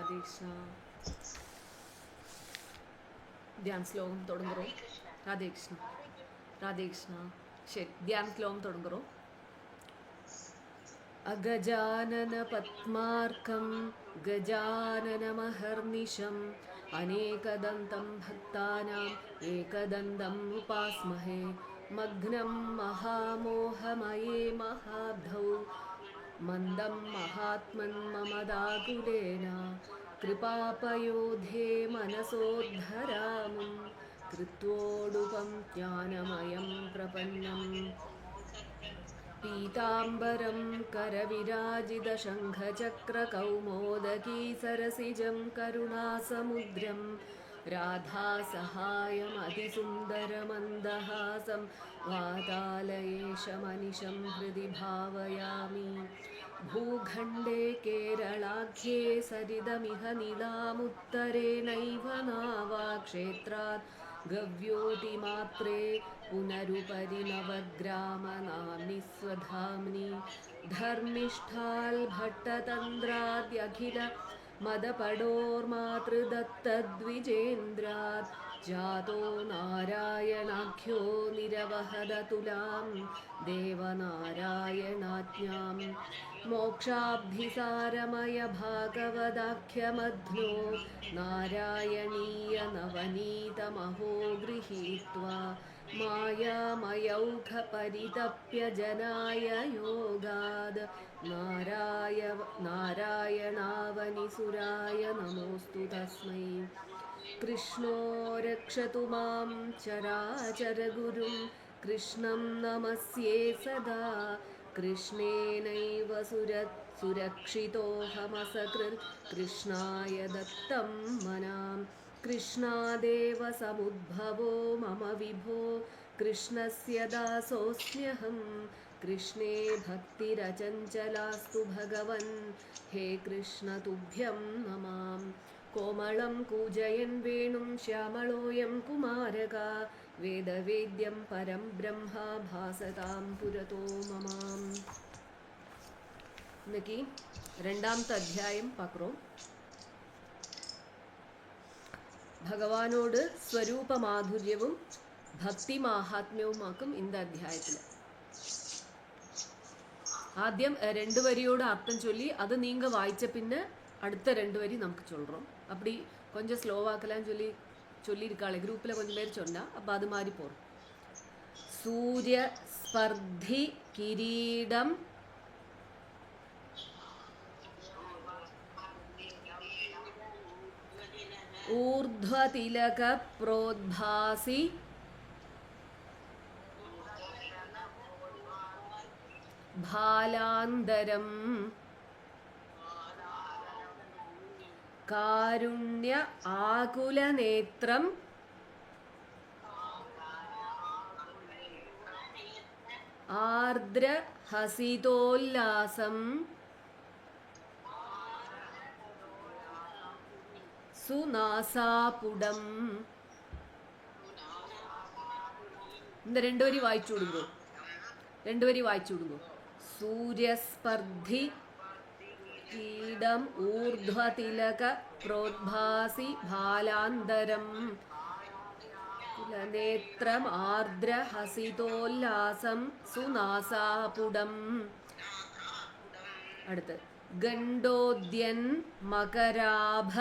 രാധേ കൃഷ്ണ. ധ്യാൻ ശ്ലോകം തുടങ്ങുറോ. രാധേ കൃഷ്ണ. രാധേ കൃഷ്ണ. ശരി, ധ്യാൻ ശ്ലോകം തുടങ്ങുറോ. അഗജാനന പത്മാർക്കം ഗജാനനമഹർനിശം അനേകദന്തം ഭക്താനാം ഏകദന്തം ഉപാസ്മഹേ. മഗ്നം മഹാമോഹമയേ മഹാബ്ധൗ മന്ദം മഹാത്മൻ മമദാകുലേന കൃപാപയോധേ മനസോദ്ധരാമം കൃത്വോടുപം ജ്ഞാനമയം പ്രപന്നം. പീതാംബരം കരവിരാജിതശംഖചക്രകൗമോദകീ സരസിജം കരുണാസമുദ്രം രാധാസഹായമതിസുന്ദരമന്ദഹാസം വാതാലയേശമനിശം ഹൃദി ഭാവയാമി. ഭൂഖണ്ഡേ കേരളാഖ്യേ സരിതമിഹ നിലാമുത്തരേണൈവ നാവാക്ഷേത്രാത് ഗവ്യോതിമാത്രേ പുനരുപരി നവഗ്രാമനാംനി സ്വധാംനി. ധർമ്മിഷ്ഠാൽ ഭട്ടതന്ത്രാദ്യഖില മദപടോർമാതൃദത്തദ്വിജേന്ദ്രാത് ജാതോ നാരായണാഖ്യോ നിരവഹദതുലാം ദേവനാരായണാജ്ഞാം. മോക്ഷാബ്ധിസാരമയ ഭാഗവതാഖ്യമധ്നോ നാരായണീയ നവനീതമഹോ ഗൃഹീത്വാ മായാമയൗഘ പരിതപ്യ ജനായ യോഗാദ് നാരായണാവനിസുരായ നമോസ്തു തസ്മൈ. കൃഷ്ണോ രക്ഷതു മാം ചരാചരഗുരും കൃഷ്ണം നമസ്യേ സദാ. കൃഷ്ണേനൈവ സുരക്ഷിതോഹമസകൃത് കൃഷ്ണായ ദത്തം മനാം. കൃഷ്ണാദേവ സമുദ്ഭവോ മമ വിഭോ കൃഷ്ണസ്യ ദാസോസ്മ്യഹം. കൃഷ്ണേ ഭക്തിരചഞ്ചലാസ്തു ഭഗവൻ ഹേ കൃഷ്ണ തുഭ്യം നമാം. കോമളം കൂജയൻ വേണും ശ്യാമളോയം കുമാരക വേദവേദ്യം പരം ബ്രഹ്മ ഭാസതാം പുരതോ മമാം. ഇന്നേക്ക് രണ്ടാമത്തെ അധ്യായം പാക്കുറോം. ഭഗവാനോട് സ്വരൂപമാധുര്യവും ഭക്തി മാഹാത്മ്യവുമാക്കും இந்த അധ്യായത്തിൽ. ആദ്യം രണ്ട് വരിയോട് അർത്ഥം ചൊല്ലി അത് നീങ്ക വായിച്ച പിന്നെ அடுத்த ரெண்டு வரி நமக்கு சொல்கிறோம். அப்படி கொஞ்சம் ஸ்லோவாக்கெல்லாம் சொல்லியிருக்காளே குரூப்பில் கொஞ்சம் பேர் சொன்னால் அப்போ அது மாதிரி போகிறோம். சூரிய ஸ்பர்தி கிரீடம் ഊർധ്വതിലക പ്രോദ്ഭാസി ഭാലാന്തരം കാരുണ്യ ആകുലനേത്രം ആർദ്ര ഹസിതോല്ലാസം സുനാസാപുടം. இந்த ரெண்டு வரி வாய்ச்சு விடுங்கோ. ரெண்டு வரி வாய்ச்சு விடுங்கோ. സൂര്യസ്പർധി കീടം ഊർധ്വതിലക പ്രോദ്ഭാസി ഭാലാന്തരം കുലനേത്രം ആർദ്ര ഹസിതോല്ലാസം സുനാസാപുടം. അടുത്ത് ഗണ്ഡോദ്യൻ മകരാഭ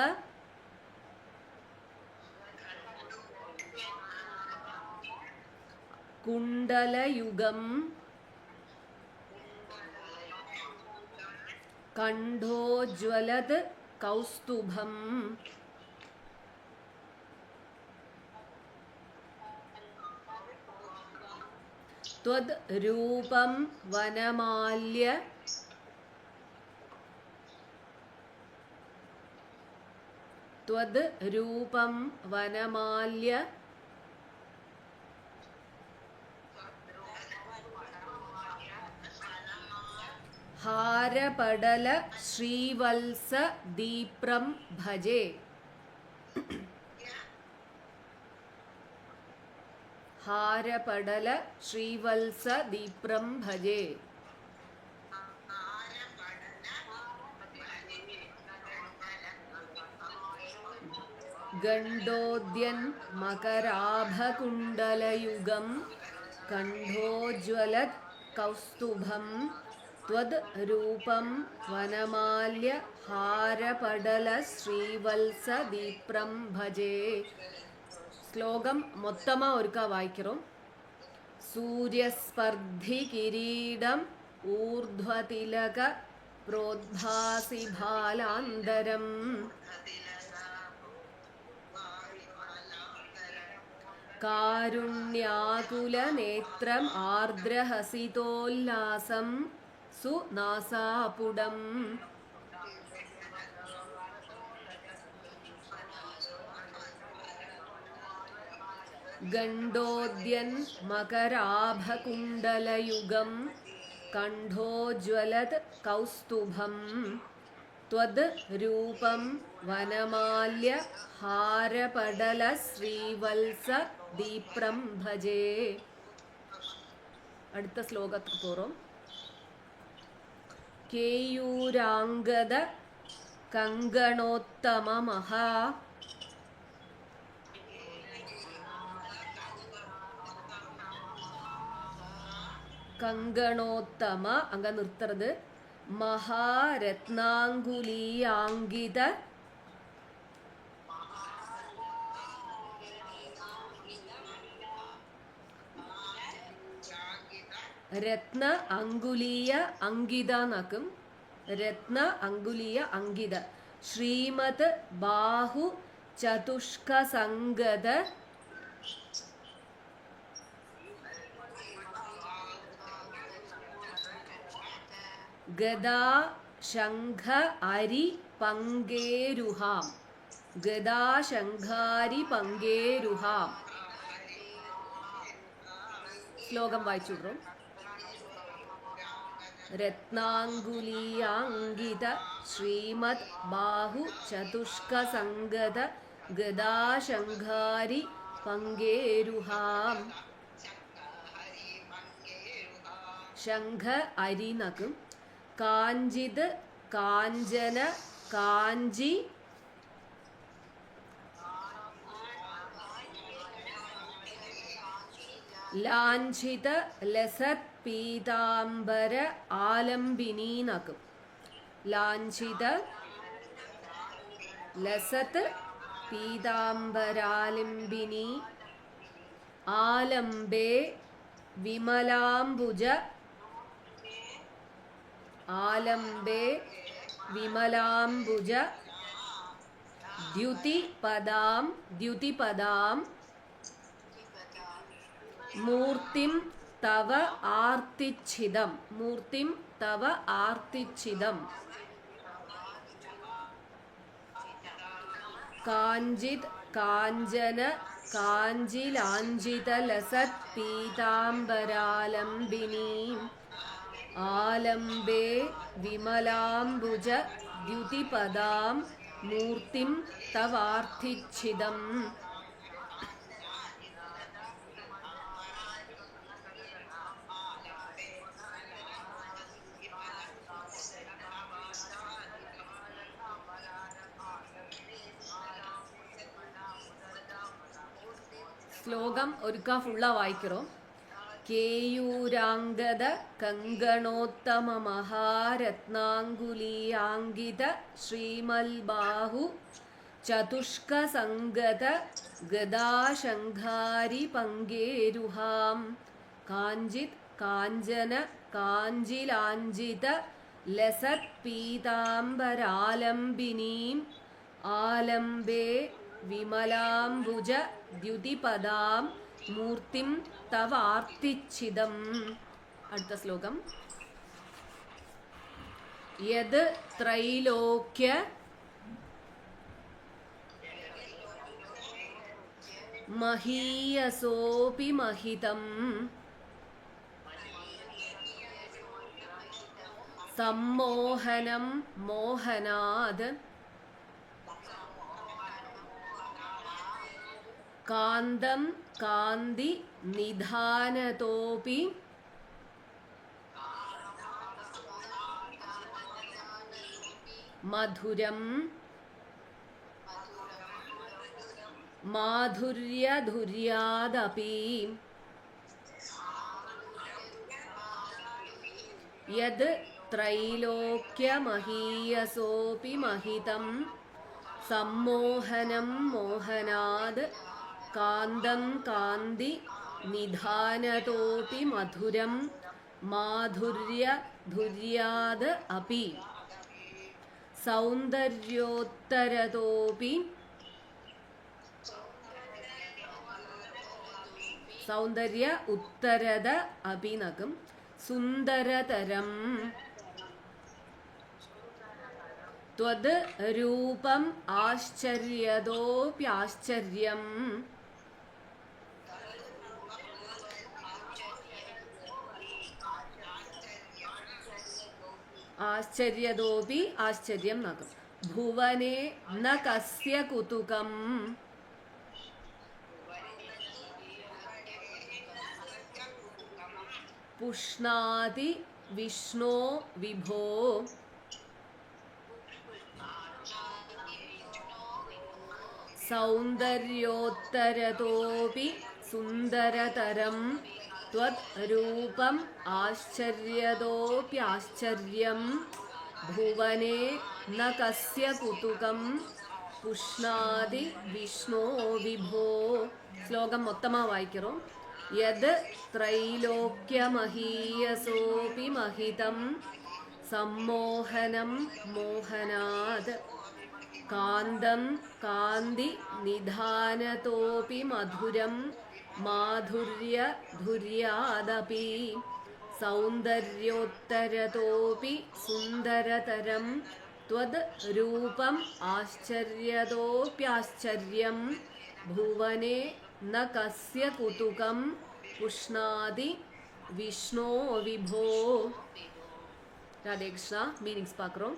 കുണ്ടലയുഗം കണ്ഠോജ്വലത് കൗസ്തുഭം. ത്വദ് രൂപം വനമാല്യ ത്വദ് രൂപം വനമാല്യ ഹാരപടല ശ്രീവത്സ ദീപ്രം ഭജേ. ഹാരപടല ശ്രീവത്സ ദീപ്രം ഭജേ. ഗണ്ഡോദ്യൻ മകരാഭകുണ്ടലയുഗം കണ്ഠോജ്വലത് കൗസ്തുഭം ത്വദ് രൂപം വനമാല്യ ഹാരപടല ശ്രീവത്സ ദീപ്രം ഭജേ. ശ്ലോകം മൊത്തമാ ഒരുക്കാ വായിக்கிறோம். സൂര്യസ്പർദ്ധി കിരീടം ഊർധ്വതിലക പ്രോദ്ഭാസി ഭാലാന്തരം കാരുണ്യാകുലനേത്രം ആർദ്രഹസിതോല്ലാസം സുനാസാപുടം. ഗണ്ഡോദ്യൻ മകരാഭകുണ്ടലയുഗം കണ്ഠോജ്വലത് കൗസ്തുഭം ത്വദ് രൂപം വനമാല്യ ഹാരപടല ശ്രീവത്സ ദീപ്രം ഭജേ. അടുത്ത ശ്ലോകത്തിൽ പോറോം. കേയൂരാംഗദ കങ്കണോത്തമ മഹാ കങ്കണോത്തമ അങ്ങ നിർത്തരുത്. മഹാരത്നാങ്കുലീയാങ്കിത രത്ന അങ്കുലീയ അങ്കിത നാക്കും. രത്ന അങ്കുലീയ അങ്കിത ശ്രീമത് ബാഹു ചതുഷ്ക സംഗത ഗദാ ശംഖ അരി പങ്കേരുഹാം. ഗദാ ശംഖാരി പങ്കേരുഹാം. ശ്ലോകം വായിച്ചുവിടും. രത്നാങ്കുലീയാങ്കിത ശ്രീമദ് ബാഹു ചതുഷ്ക സംഗത ഗദാ ശംഖാരി പങ്കേരുഹാം. ശംഖ അരി നക്കും. കാഞ്ചിത് കാഞ്ചന കാഞ്ചി ലാഞ്ചിത ലസത് പീതാംബര ആലംബിനി നക്കും. ലാഞ്ചിത ലസത് പീതാംബരാലംബിനി ആലംബേ വിമലാംബുജ ആലംബേ വിമലാംബുജ ദ്യുതിപദാം ദ്യുതിപദാം മൂർത്തിം തവ ആർത്തിച്ഛിദം. മൂർത്തിം തവ ആർത്തിച്ഛിദം. കാഞ്ചിത് കാഞ്ചന കാഞ്ചിലാഞ്ചിത ലസത് പീതാംബരാലംബിനി ആലംബേ വിമലാംബുജ ദ്യുതിപദാം മൂർത്തിം തവാർത്തിച്ഛിദം. ശ്ലോകം ഒരുക്കാ ഫുള്ളാ വായിக்கிறோம். കേയൂരാംഗദ കങ്കണോത്തമ മഹാരത്നാങ്കുലീയാങ്കിത ശ്രീമൽബാഹു ചതുഷ്ക സംഗത ഗദാശംഖാരി പങ്കേരുഹാം. കാഞ്ചിത് കാഞ്ചന കാഞ്ചിലാഞ്ചിത ലസത് പീതാംബരാലംബിനീം ആലംബേ വിമലാംബുജ ദ്യുതിപദാം മൂർത്തിം തവാർത്തിച്ഛിദം. അടുത്ത ശ്ലോകം. യത് ത്രൈലോക്യ മഹീയസോപി മഹിതം സമ്മോഹനം മോഹനാത് കാന്തം കാന്തി നിധാനതോപി മധുരം माधुर्यधुर्यादपि यद् त्रैलोक्यमहीयसोऽपि महितं सम्मोहनं मोहनाद् कान्दं कान्ति निधानतोऽपि मधुरं माधुर्यधुर्याद् अपि सौन्दर्योत्तरतोऽपि सौन्दर्य उत्तरद अभिनगं सुन्दरतरं त्वद् रूपम् आश्चर्यतोऽप्याश्चर्यम् आश्चर्यतोऽपि आश्चर्यं नगं भुवने न कस्य कुतुकम् पुष्णाति विष्णो विभो सौन्दर्योत्तरतोऽपि सुन्दरतरं त्वद् रूपम् आश्चर्यतोऽप्याश्चर्यं भुवने न कस्य कुतुकं पुष्णाति विष्णो विभो श्लोकं मोत्तमा वायिक्किरोम यद् त्रैलोक्यमहीयसोऽपि महितं सम्मोहनं मोहनात् कान्दं कान्ति निधानतोऽपि मधुरं माधुर्यधुर्यादपि सौन्दर्योत्तरतोऽपि सुन्दरतरं त्वद् रूपम् आश्चर्यतोऽप्याश्चर्यं भुवने न कस्य कुतुकं पुष्णाति विष्णो विभो. राधे कृष्णा. मीनिंग्स பார்க்கிறோம்.